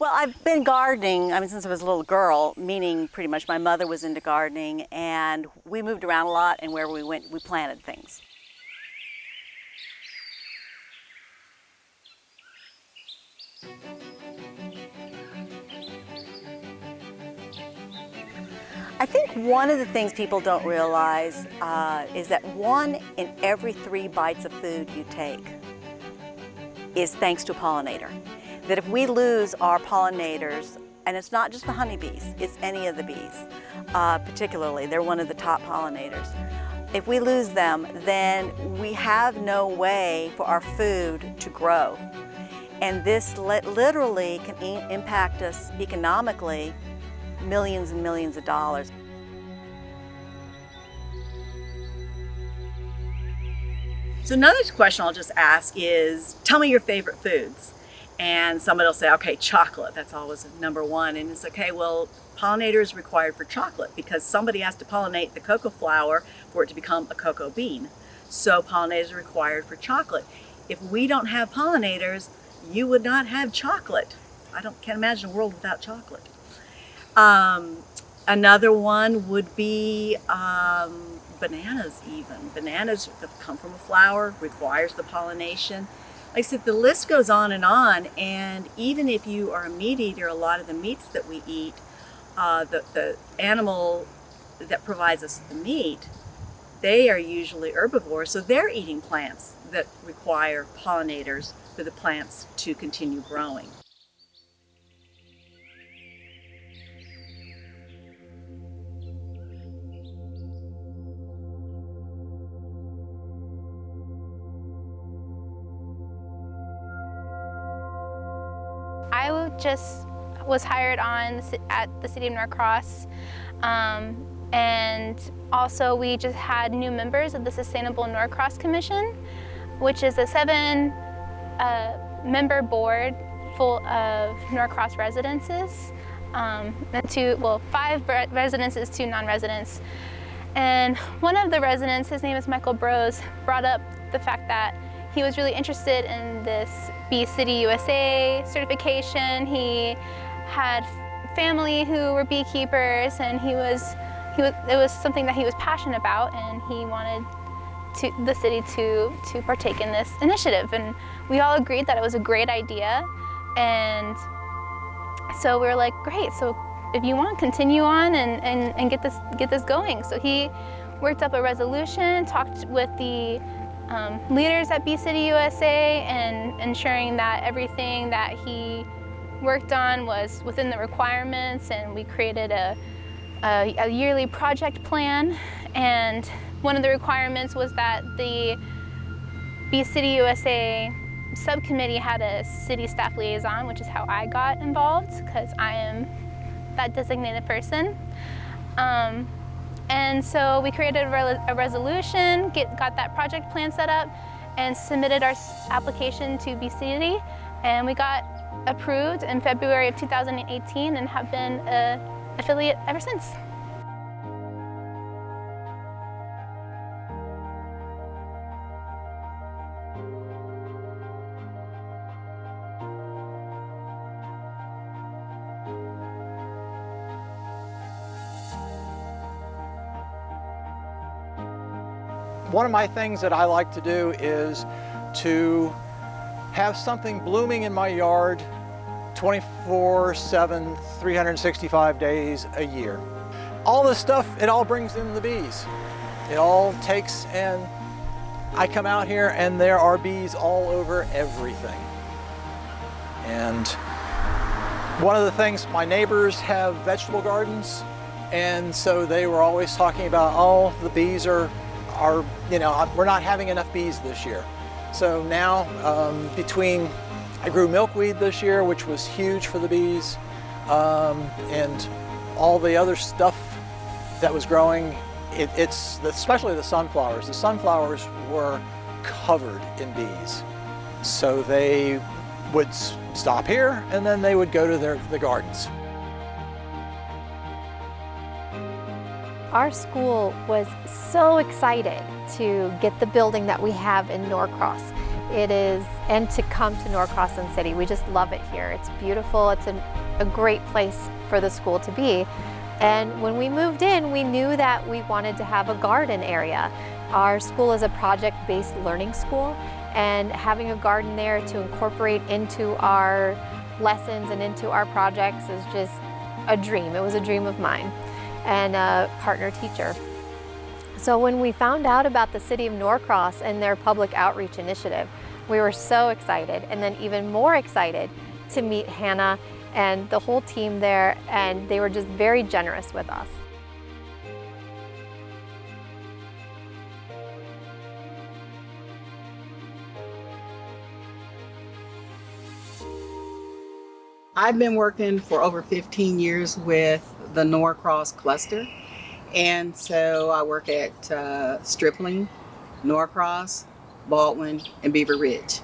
Well, I've been gardening, since I was a little girl, meaning pretty much my mother was into gardening, and we moved around a lot, and wherever we went, we planted things. I think one of the things people don't realize is that 1 in every 3 bites of food you take is thanks to a pollinator. That if we lose our pollinators, and it's not just the honeybees, it's any of the bees, particularly, they're one of the top pollinators. If we lose them, then we have no way for our food to grow. And this literally can impact us economically millions and millions of dollars. So another question I'll just ask is, tell me your favorite foods. And somebody will say, okay, chocolate, that's always number 1. And it's okay, well, pollinator is required for chocolate because somebody has to pollinate the cocoa flower for it to become a cocoa bean. So pollinators are required for chocolate. If we don't have pollinators, you would not have chocolate. Can't imagine a world without chocolate. Another one would be bananas even. Bananas that come from a flower, requires the pollination. Like I said, the list goes on, and even if you are a meat eater, a lot of the meats that we eat, the animal that provides us the meat, they are usually herbivores, so they're eating plants that require pollinators for the plants to continue growing. I just was hired on at the City of Norcross, and also we just had new members of the Sustainable Norcross Commission, which is a 7-member board full of Norcross residences, and 5 residences, 2 non-residents. And one of the residents, his name is Michael Bros, brought up the fact that he was really interested in this Bee City USA certification. He had family who were beekeepers, and it was something that he was passionate about, and he wanted the city to partake in this initiative. And we all agreed that it was a great idea, and so we were like, great, so if you want, continue on and get this going. So he worked up a resolution, talked with the leaders at Bee City USA, and ensuring that everything that he worked on was within the requirements, and we created a yearly project plan. And one of the requirements was that the Bee City USA subcommittee had a city staff liaison, which is how I got involved, because I am that designated person. And so we created a resolution, got that project plan set up, and submitted our application to Bee City, and we got approved in February of 2018 and have been an affiliate ever since. One of my things that I like to do is to have something blooming in my yard 24/7, 365 days a year. All this stuff, it all brings in the bees. It all takes, and I come out here and there are bees all over everything. And one of the things, my neighbors have vegetable gardens, and so they were always talking about, oh, the bees are we're not having enough bees this year. So now, I grew milkweed this year, which was huge for the bees, and all the other stuff that was growing, especially the sunflowers. The sunflowers were covered in bees. So they would stop here, and then they would go to the gardens. Our school was so excited to get the building that we have in Norcross. it is, and to come to Norcross and City. We just love it here. It's beautiful. It's a great place for the school to be. And when we moved in, we knew that we wanted to have a garden area. Our school is a project-based learning school, and having a garden there to incorporate into our lessons and into our projects is just a dream. It was a dream of mine and a partner teacher. So when we found out about the City of Norcross and their public outreach initiative, we were so excited, and then even more excited to meet Hannah and the whole team there, and they were just very generous with us. I've been working for over 15 years with the Norcross cluster, and so I work at Stripling, Norcross, Baldwin, and Beaver Ridge.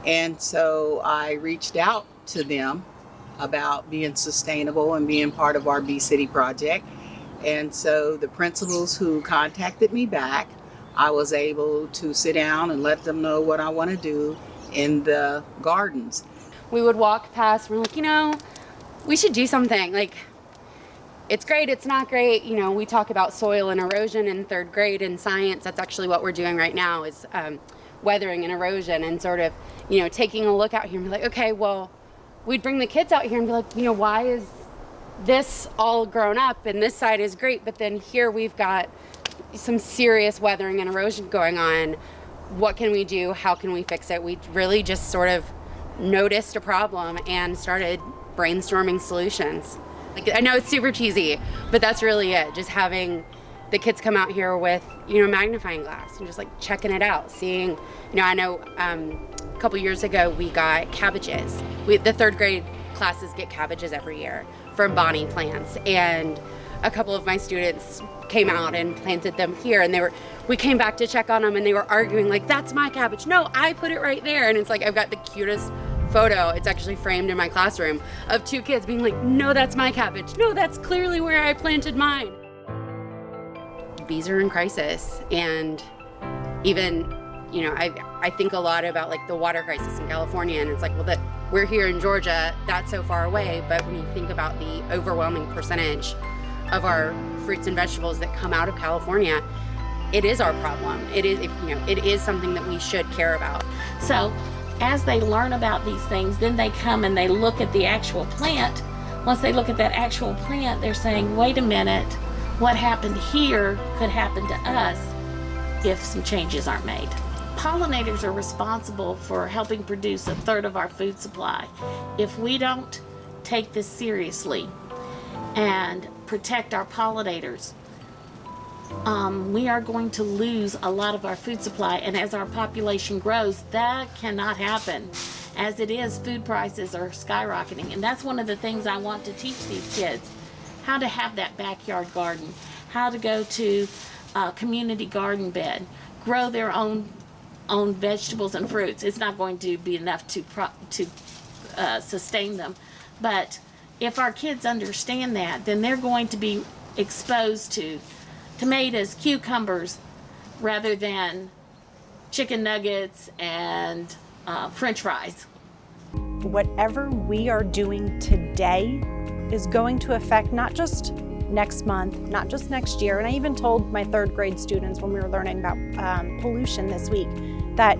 And so I reached out to them about being sustainable and being part of our Bee City project. And so the principals who contacted me back, I was able to sit down and let them know what I want to do in the gardens. We would walk past, we're like, you know, we should do something. Like, it's great, it's not great. You know, we talk about soil and erosion in third grade in science. That's actually what we're doing right now, is weathering and erosion, and sort of, you know, taking a look out here and be like, okay, well, we'd bring the kids out here and be like, you know, why is this all grown up and this side is great, but then here we've got some serious weathering and erosion going on. What can we do? How can we fix it? We really just sort of noticed a problem and started brainstorming solutions. Like, I know it's super cheesy, but that's really it. Just having the kids come out here with, you know, magnifying glass and just like checking it out, seeing, you know, I know a couple years ago we got cabbages. The third grade classes get cabbages every year from Bonnie plants, and a couple of my students came out and planted them here, and we came back to check on them, and they were arguing like, that's my cabbage. No, I put it right there. And it's like, I've got the cutest photo, it's actually framed in my classroom, of two kids being like, no, that's my cabbage. No, that's clearly where I planted mine. Bees are in crisis, and even, you know, I think a lot about like the water crisis in California, and it's like, well, we're here in Georgia, that's so far away, but when you think about the overwhelming percentage of our fruits and vegetables that come out of California, it is our problem. It is, you know, it is something that we should care about. So as they learn about these things, then they come and they look at the actual plant. Once they look at that actual plant, they're saying, wait a minute, what happened here could happen to us if some changes aren't made. Pollinators are responsible for helping produce a third of our food supply. If we don't take this seriously and protect our pollinators, we are going to lose a lot of our food supply, and as our population grows, that cannot happen. As it is, food prices are skyrocketing, and that's one of the things I want to teach these kids: how to have that backyard garden, how to go to a community garden bed, grow their own vegetables and fruits. It's not going to be enough to sustain them, but if our kids understand that, then they're going to be exposed to tomatoes, cucumbers, rather than chicken nuggets and French fries. Whatever we are doing today is going to affect not just next month, not just next year. And I even told my third grade students when we were learning about pollution this week that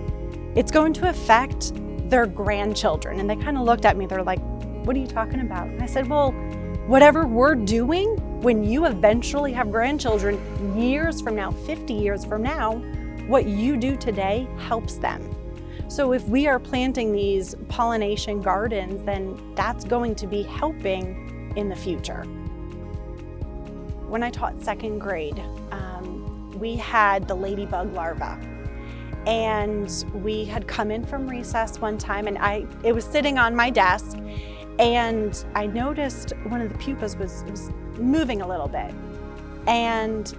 it's going to affect their grandchildren. And they kind of looked at me, they're like, what are you talking about? And I said, well, whatever we're doing, when you eventually have grandchildren years from now, 50 years from now, what you do today helps them. So if we are planting these pollination gardens, then that's going to be helping in the future. When I taught second grade, we had the ladybug larva. And we had come in from recess one time, and it was sitting on my desk, and I noticed one of the pupas was moving a little bit, and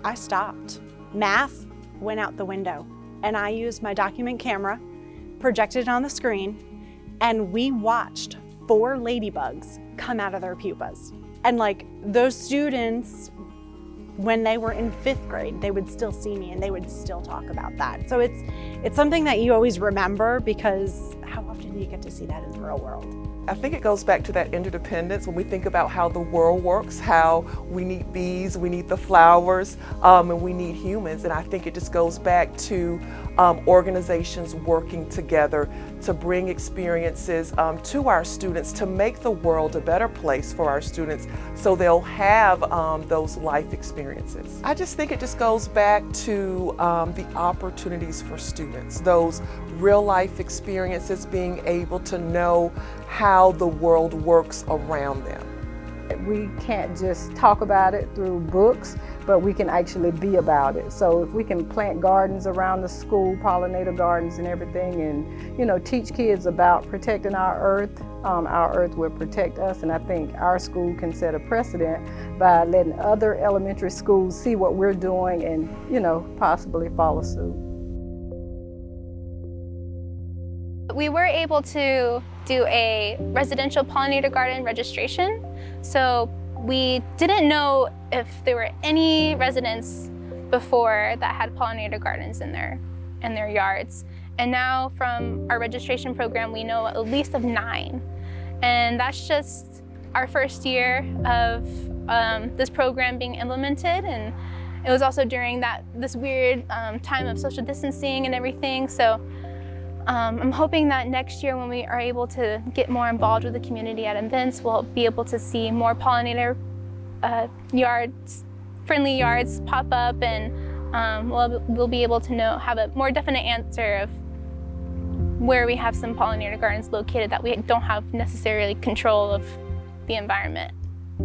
I stopped. Math went out the window, and I used my document camera, projected it on the screen, and we watched 4 ladybugs come out of their pupas. And like, those students when they were in 5th grade, they would still see me and they would still talk about that. So it's something that you always remember, because how often do you get to see that in the real world? I think it goes back to that interdependence when we think about how the world works, how we need bees, we need the flowers, and we need humans. And I think it just goes back to organizations working together to bring experiences to our students, to make the world a better place for our students so they'll have those life experiences. I just think it just goes back to the opportunities for students, those real life experiences, being able to know how the world works around them. We can't just talk about it through books, but we can actually be about it. So if we can plant gardens around the school, pollinator gardens and everything, and teach kids about protecting our earth will protect us. And I think our school can set a precedent by letting other elementary schools see what we're doing and possibly follow suit. We were able to do a residential pollinator garden registration. So we didn't know if there were any residents before that had pollinator gardens in their yards. And now from our registration program, we know at least of 9. And that's just our first year of this program being implemented. And it was also during this weird time of social distancing and everything. So I'm hoping that next year when we are able to get more involved with the community at events, we'll be able to see more pollinator friendly yards pop up, and we'll be able to have a more definite answer of where we have some pollinator gardens located that we don't have necessarily control of the environment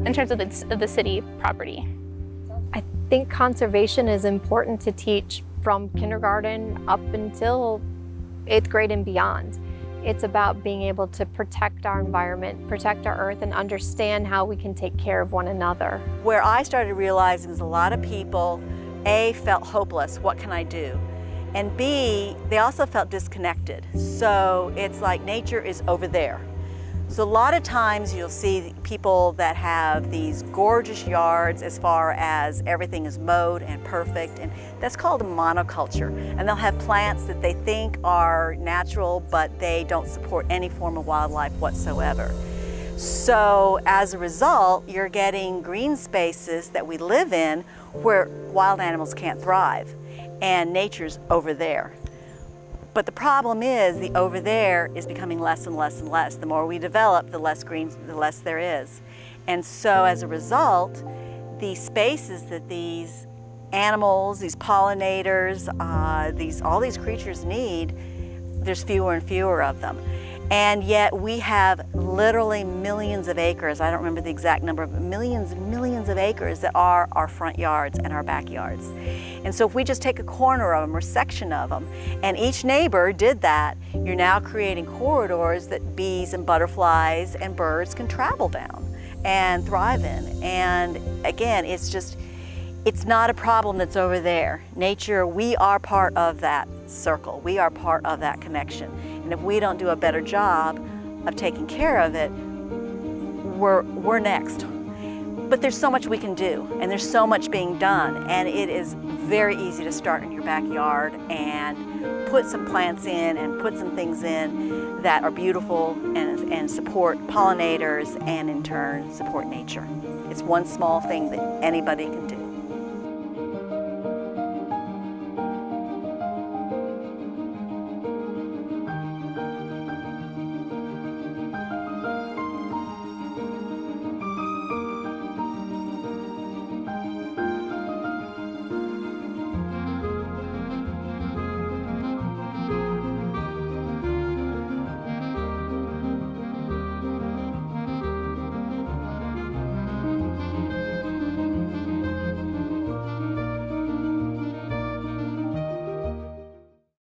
in terms of the city property. I think conservation is important to teach from kindergarten up until 8th grade and beyond. It's about being able to protect our environment, protect our earth, and understand how we can take care of one another. Where I started realizing is a lot of people, A, felt hopeless, what can I do? And B, they also felt disconnected. So it's like nature is over there. So a lot of times you'll see people that have these gorgeous yards as far as everything is mowed and perfect, and that's called a monoculture. And they'll have plants that they think are natural, but they don't support any form of wildlife whatsoever. So as a result, you're getting green spaces that we live in where wild animals can't thrive, and nature's over there. But the problem is the over there is becoming less and less and less. The more we develop, the less green, the less there is. And so as a result, the spaces that these animals, these pollinators, all these creatures need, there's fewer and fewer of them. And yet we have literally millions of acres, I don't remember the exact number, but millions and millions of acres that are our front yards and our backyards. And so if we just take a corner of them or section of them, and each neighbor did that, you're now creating corridors that bees and butterflies and birds can travel down and thrive in. And again, it's not a problem that's over there. Nature, we are part of that circle. We are part of that connection. And if we don't do a better job of taking care of it, we're next. But there's so much we can do, and there's so much being done, and it is very easy to start in your backyard and put some plants in and put some things in that are beautiful and support pollinators and in turn support nature. It's one small thing that anybody can do.